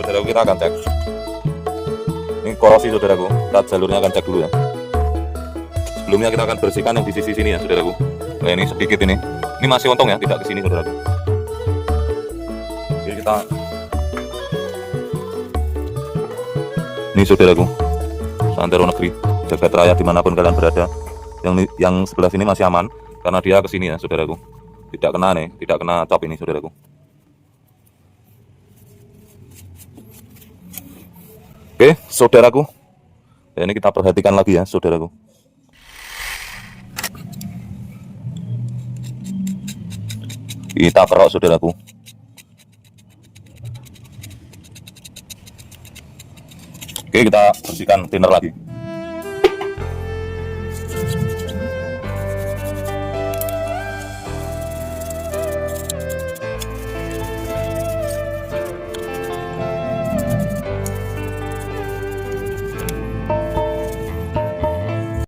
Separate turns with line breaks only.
saudaraku, kita akan cek. Ini korosi saudaraku, kita jalurnya akan cek dulu ya. Sebelumnya kita akan bersihkan yang di sisi sini ya saudaraku. Nah ini sedikit ini masih untung ya, tidak ke sini saudaraku. Oke, kita ini saudaraku, santero negeri, jagat raya dimanapun kalian berada. Yang sebelah sini masih aman karena dia ke sini ya saudaraku, tidak kena nih, tidak kena cap ini saudaraku. Oke saudaraku, ya, ini kita perhatikan lagi ya saudaraku. Kita kerok saudaraku. Oke, kita bersihkan thinner lagi.